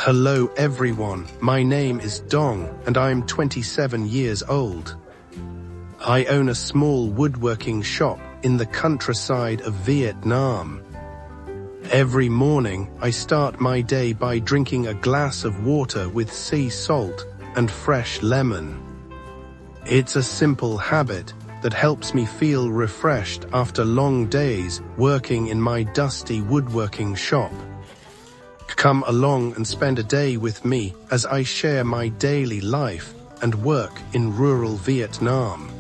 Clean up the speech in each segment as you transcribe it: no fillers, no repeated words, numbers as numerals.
Hello everyone, my name is Dong and I am 27 years old. I own a small woodworking shop in the countryside of Vietnam. Every morning I start my day by drinking a glass of water with sea salt and fresh lemon. It's a simple habit that helps me feel refreshed after long days working in my dusty woodworking shop. Come along and spend a day with me as I share my daily life and work in rural Vietnam.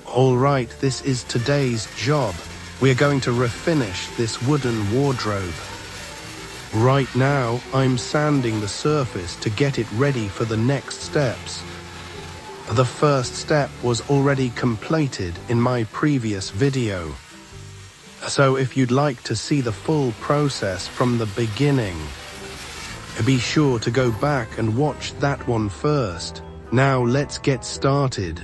Alright, this is today's job. We're going to refinish this wooden wardrobe. Right now, I'm sanding the surface to get it ready for the next steps. The first step was already completed in my previous video. So if you'd like to see the full process from the beginning, be sure to go back and watch that one first. Now let's get started.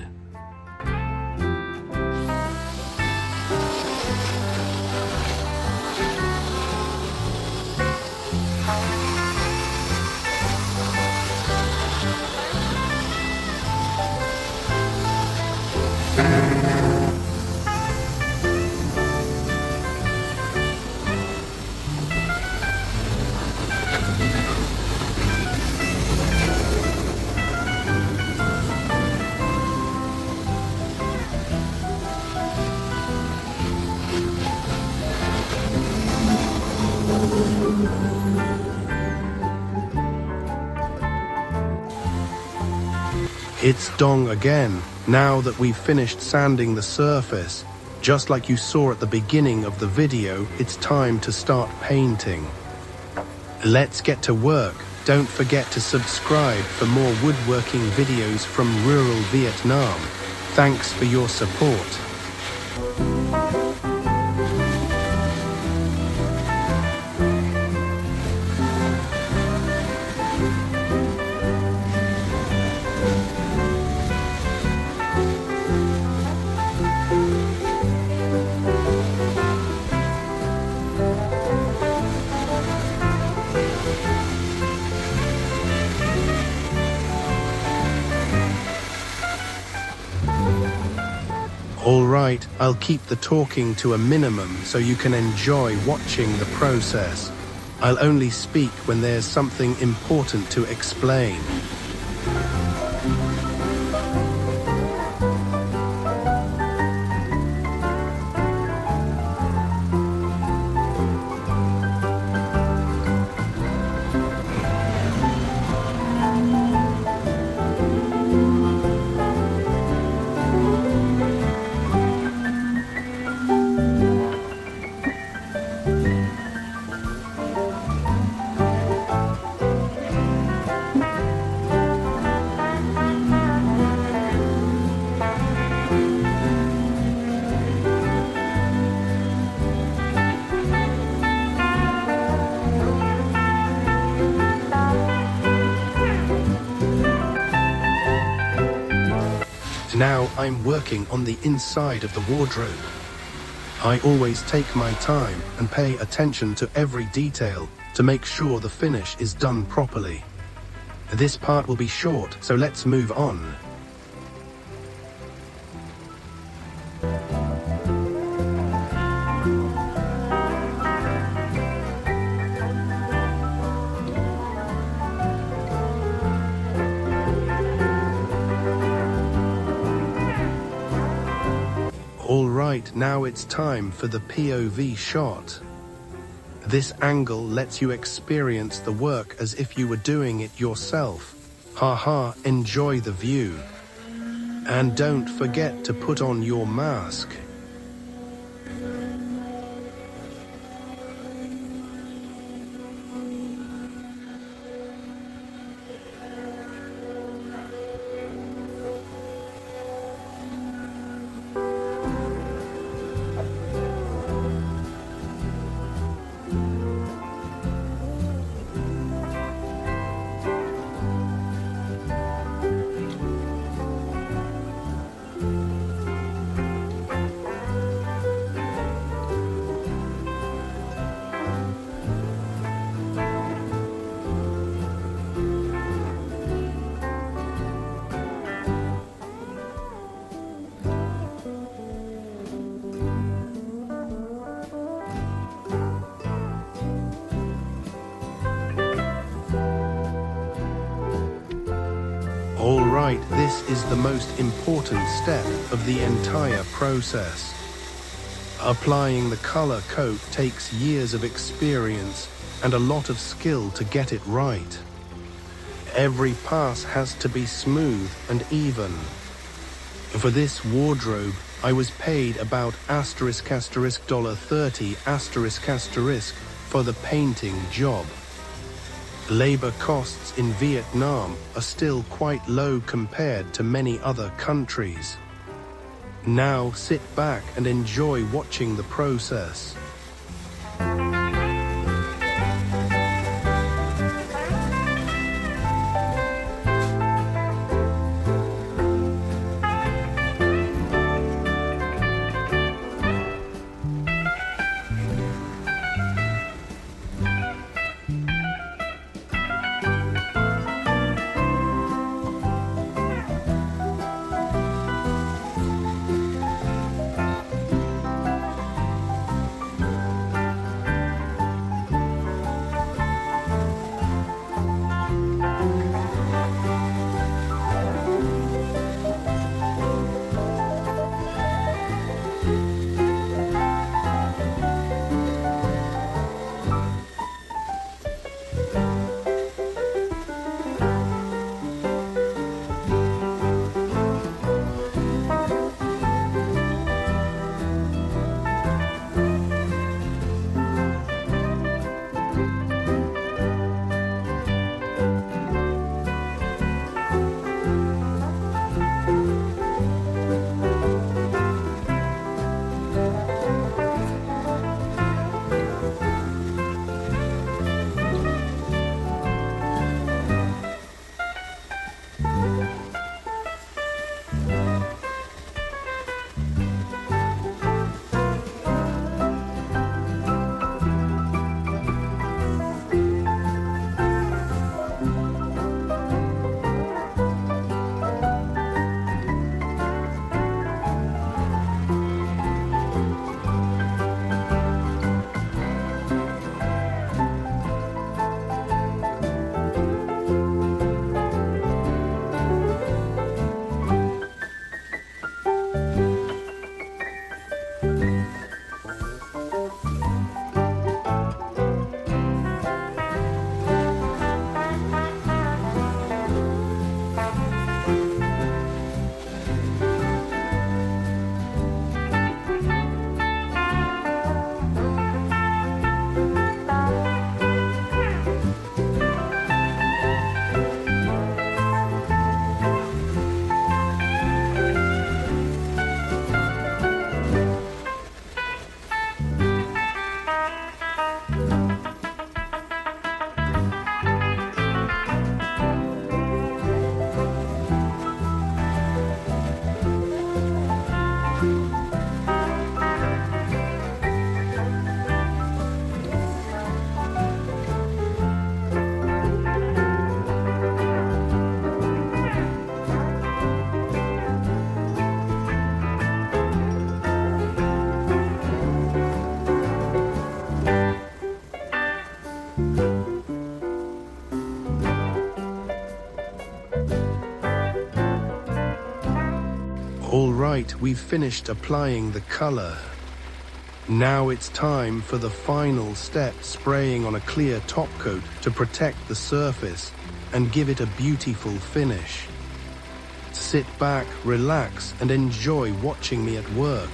It's Dong again. Now that we've finished sanding the surface, just like you saw at the beginning of the video, it's time to start painting. Let's get to work. Don't forget to subscribe for more woodworking videos from rural Vietnam. Thanks for your support. Alright, I'll keep the talking to a minimum so you can enjoy watching the process. I'll only speak when there's something important to explain. Now I'm working on the inside of the wardrobe. I always take my time and pay attention to every detail to make sure the finish is done properly. This part will be short, so let's move on. Alright, now it's time for the POV shot. This angle lets you experience the work as if you were doing it yourself. Haha, enjoy the view. And don't forget to put on your mask. right, this is the most important step of the entire process. Applying the color coat takes years of experience and a lot of skill to get it right. Every pass has to be smooth and even. For this wardrobe, I was paid about $30 for the painting job. Labor costs in Vietnam are still quite low compared to many other countries. Now sit back and enjoy watching the process. All right, we've finished applying the color. Now it's time for the final step, spraying on a clear top coat to protect the surface and give it a beautiful finish. Sit back, relax, and enjoy watching me at work.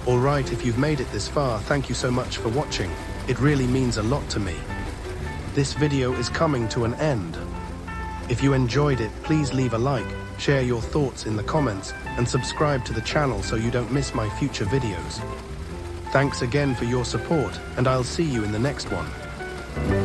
Alright, if you've made it this far, thank you so much for watching. It really means a lot to me. This video is coming to an end. If you enjoyed it, please leave a like, share your thoughts in the comments, and subscribe to the channel so you don't miss my future videos. Thanks again for your support, and I'll see you in the next one.